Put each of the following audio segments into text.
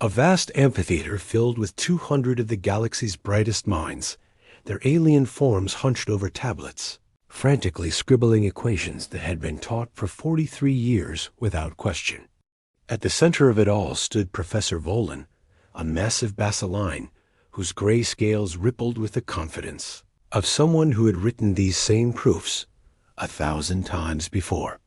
A vast amphitheater filled with 200 of the galaxy's brightest minds, their alien forms hunched over tablets, frantically scribbling equations that had been taught for 43 years without question. At the center of it all stood Professor Volin, a massive basiline whose gray scales rippled with the confidence of someone who had written these same proofs 1,000 times before.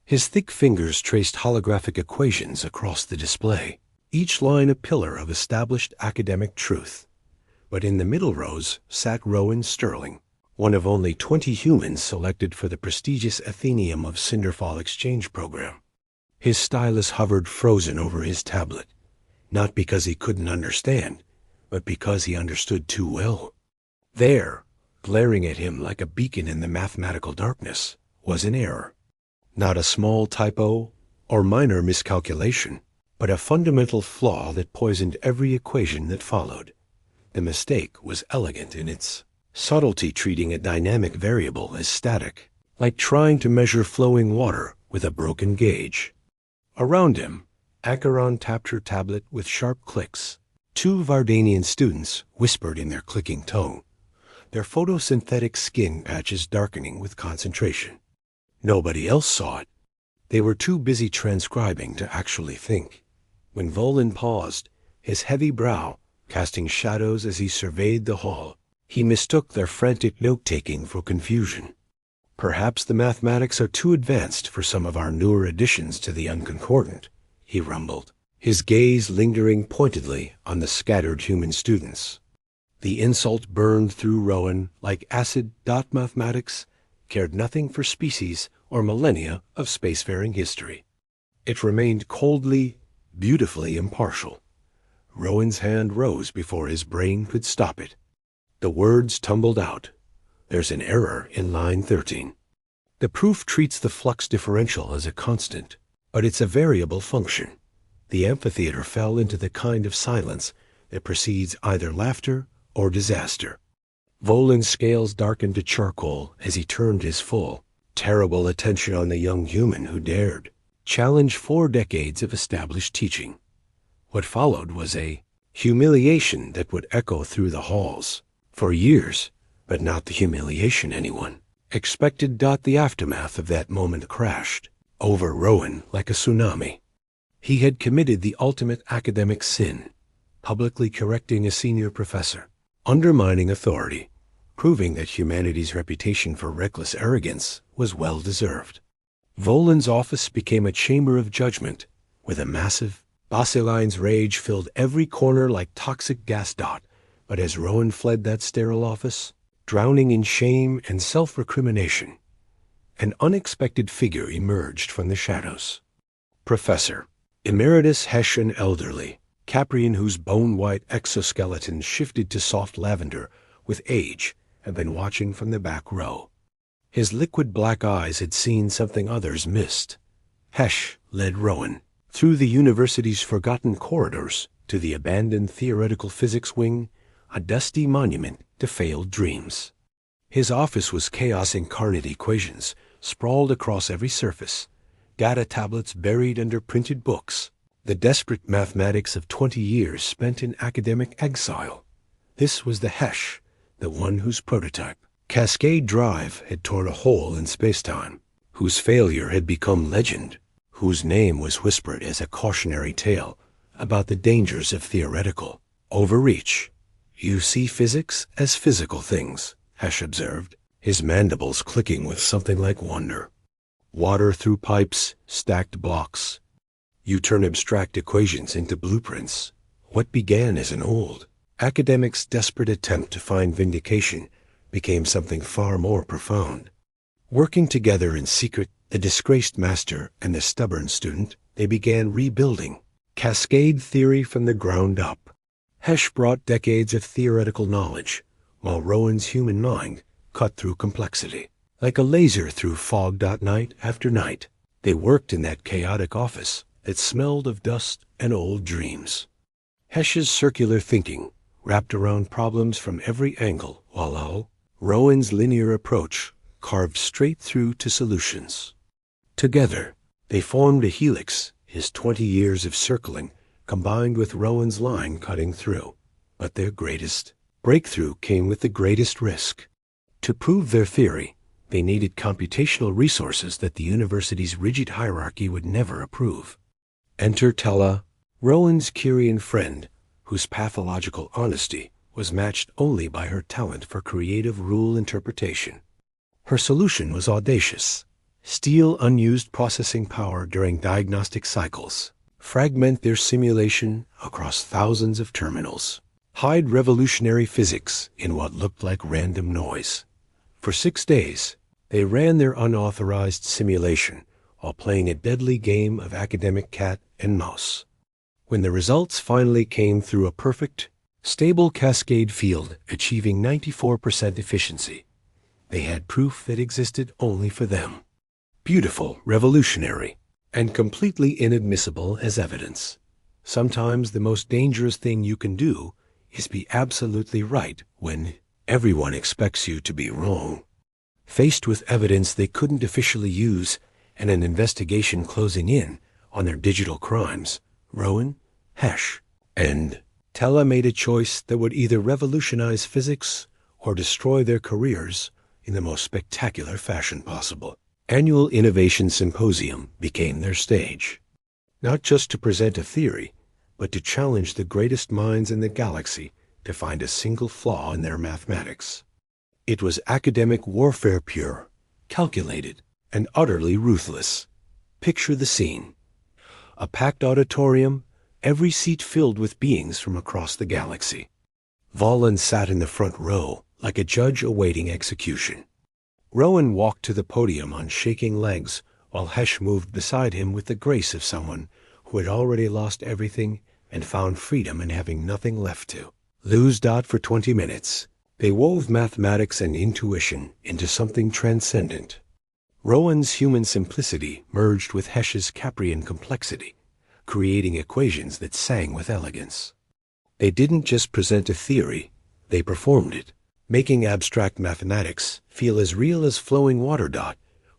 His thick fingers traced holographic equations across the display, each line a pillar of established academic truth. But in the middle rows sat Rowan Sterling, one of only 20 humans selected for the prestigious Athenium of Cinderfall exchange program. His stylus hovered frozen over his tablet, not because he couldn't understand, but because he understood too well. There, glaring at him like a beacon in the mathematical darkness, was an error. Not a small typo or minor miscalculation, but a fundamental flaw that poisoned every equation that followed. The mistake was elegant in its subtlety, treating a dynamic variable as static, like trying to measure flowing water with a broken gauge. Around him, Acheron tapped her tablet with sharp clicks. 2 Vardanian students whispered in their clicking tone, their photosynthetic skin patches darkening with concentration. Nobody else saw it. They were too busy transcribing to actually think. When Volin paused, his heavy brow casting shadows as he surveyed the hall, he mistook their frantic note-taking for confusion. Perhaps the mathematics are too advanced for some of our newer additions to the unconcordant, he rumbled, his gaze lingering pointedly on the scattered human students. The insult burned through Rowan like acid. Mathematics cared nothing for species or millennia of spacefaring history. It remained coldly, beautifully impartial. Rowan's hand rose before his brain could stop it. The words tumbled out. There's an error in line 13. The proof treats the flux differential as a constant, but it's a variable function. The amphitheater fell into the kind of silence that precedes either laughter or disaster. Volin's scales darkened to charcoal as he turned his full, terrible attention on the young human who dared challenge 4 decades of established teaching. What followed was a humiliation that would echo through the halls for years, but not the humiliation anyone expected. The aftermath of that moment crashed over Rowan like a tsunami. He had committed the ultimate academic sin, publicly correcting a senior professor, undermining authority, proving that humanity's reputation for reckless arrogance was well-deserved. Volin's office became a chamber of judgment, with a massive, Basiline's rage filled every corner like toxic gas. But as Rowan fled that sterile office, drowning in shame and self-recrimination, an unexpected figure emerged from the shadows. Professor Emeritus Hessian Elderly, Caprian, whose bone-white exoskeleton shifted to soft lavender with age, had been watching from the back row. His liquid black eyes had seen something others missed. Hesh led Rowan through the university's forgotten corridors to the abandoned theoretical physics wing, a dusty monument to failed dreams. His office was chaos incarnate, equations sprawled across every surface, data tablets buried under printed books, the desperate mathematics of 20 years spent in academic exile. This was the Hesh, the one whose prototype, Cascade Drive, had torn a hole in spacetime, whose failure had become legend, whose name was whispered as a cautionary tale about the dangers of theoretical overreach. You see physics as physical things, Hesh observed, his mandibles clicking with something like wonder. Water through pipes, stacked blocks. You turn abstract equations into blueprints. What began as an old academic's desperate attempt to find vindication became something far more profound. Working together in secret, the disgraced master and the stubborn student, they began rebuilding Cascade theory from the ground up. Hesh brought decades of theoretical knowledge, while Rowan's human mind cut through complexity. Like a laser through fog. Night after night, they worked in that chaotic office that smelled of dust and old dreams. Hesh's circular thinking wrapped around problems from every angle, while Rowan's linear approach carved straight through to solutions. Together, they formed a helix, his 20 years of circling combined with Rowan's line cutting through. But their greatest breakthrough came with the greatest risk. To prove their theory, they needed computational resources that the university's rigid hierarchy would never approve. Enter Tella, Rowan's Kyrian friend, whose pathological honesty was matched only by her talent for creative rule interpretation. Her solution was audacious. Steal unused processing power during diagnostic cycles. Fragment their simulation across thousands of terminals. Hide revolutionary physics in what looked like random noise. For 6 days, they ran their unauthorized simulation while playing a deadly game of academic cat and mouse. When the results finally came through a perfect, stable cascade field achieving 94% efficiency, they had proof that existed only for them. Beautiful, revolutionary, and completely inadmissible as evidence. Sometimes the most dangerous thing you can do is be absolutely right when everyone expects you to be wrong. Faced with evidence they couldn't officially use and an investigation closing in on their digital crimes, Rowan, Hesh, and Tella made a choice that would either revolutionize physics or destroy their careers in the most spectacular fashion possible. Annual Innovation Symposium became their stage, not just to present a theory, but to challenge the greatest minds in the galaxy to find a single flaw in their mathematics. It was academic warfare pure, calculated, and utterly ruthless. Picture the scene. A packed auditorium, every seat filled with beings from across the galaxy. Valen sat in the front row like a judge awaiting execution. Rowan walked to the podium on shaking legs, while Hesh moved beside him with the grace of someone who had already lost everything and found freedom in having nothing left to lose. For 20 minutes, they wove mathematics and intuition into something transcendent. Rowan's human simplicity merged with Hesh's Caprian complexity, creating equations that sang with elegance. They didn't just present a theory, they performed it, making abstract mathematics feel as real as flowing water.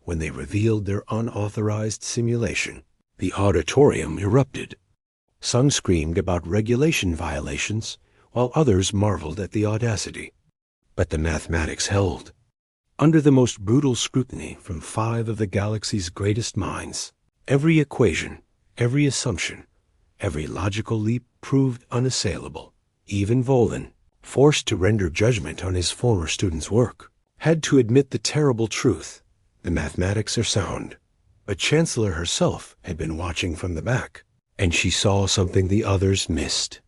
When they revealed their unauthorized simulation, the auditorium erupted. Some screamed about regulation violations, while others marveled at the audacity. But the mathematics held. Under the most brutal scrutiny from 5 of the galaxy's greatest minds, every equation, every assumption, every logical leap proved unassailable. Even Valen, forced to render judgment on his former students' work, had to admit the terrible truth: the mathematics are sound. But Chancellor herself had been watching from the back, and she saw something the others missed.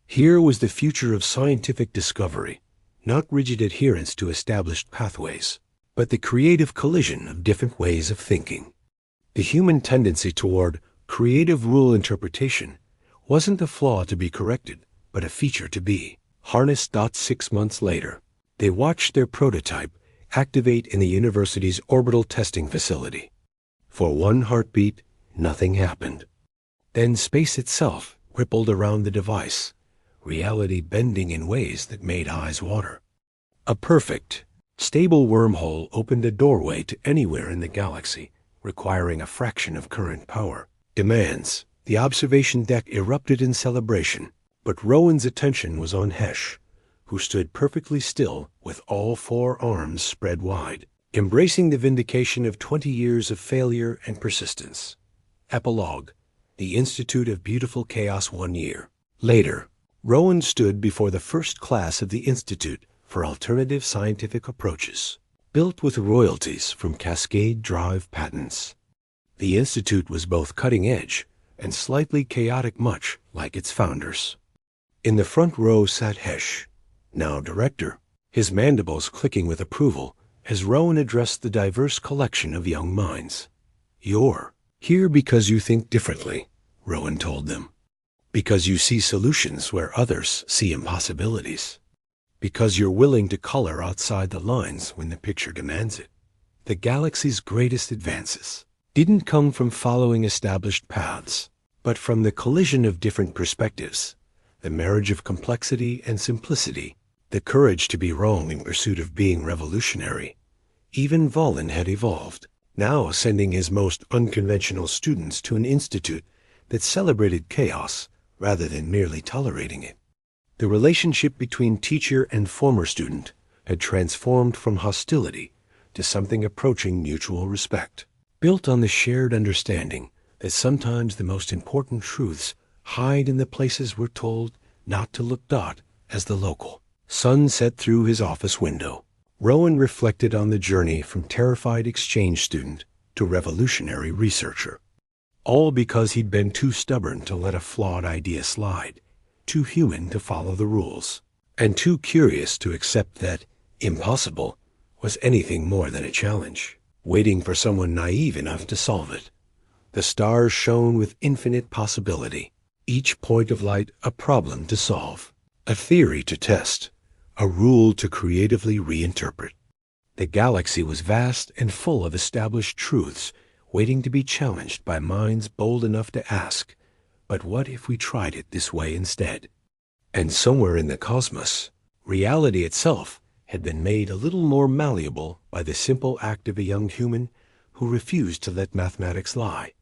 Here was the future of scientific discovery, not rigid adherence to established pathways, but the creative collision of different ways of thinking. The human tendency toward creative rule interpretation wasn't a flaw to be corrected, but a feature to be harnessed. 6 months later, they watched their prototype activate in the university's orbital testing facility. For 1 heartbeat, nothing happened. Then space itself rippled around the device, reality bending in ways that made eyes water. A perfect, stable wormhole opened a doorway to anywhere in the galaxy, requiring a fraction of current power. Demands. The observation deck erupted in celebration, but Rowan's attention was on Hesh, who stood perfectly still with all 4 arms spread wide, embracing the vindication of 20 years of failure and persistence. Epilogue. The Institute of Beautiful Chaos 1 year later, Rowan stood before the first class of the Institute for Alternative Scientific Approaches, built with royalties from Cascade Drive patents. The Institute was both cutting-edge and slightly chaotic, much like its founders. In the front row sat Hesh, now director, his mandibles clicking with approval as Rowan addressed the diverse collection of young minds. "You're here because you think differently," Rowan told them. "Because you see solutions where others see impossibilities. Because you're willing to color outside the lines when the picture demands it. The galaxy's greatest advances didn't come from following established paths, but from the collision of different perspectives, the marriage of complexity and simplicity, the courage to be wrong in pursuit of being revolutionary. Even Valen had evolved, now sending his most unconventional students to an institute that celebrated chaos rather than merely tolerating it. The relationship between teacher and former student had transformed from hostility to something approaching mutual respect, built on the shared understanding that sometimes the most important truths hide in the places we're told not to look. As the local sun set through his office window, Rowan reflected on the journey from terrified exchange student to revolutionary researcher. All because he'd been too stubborn to let a flawed idea slide, too human to follow the rules, and too curious to accept that impossible was anything more than a challenge, waiting for someone naive enough to solve it. The stars shone with infinite possibility, each point of light a problem to solve, a theory to test, a rule to creatively reinterpret. The galaxy was vast and full of established truths, waiting to be challenged by minds bold enough to ask, but what if we tried it this way instead? And somewhere in the cosmos, reality itself had been made a little more malleable by the simple act of a young human who refused to let mathematics lie.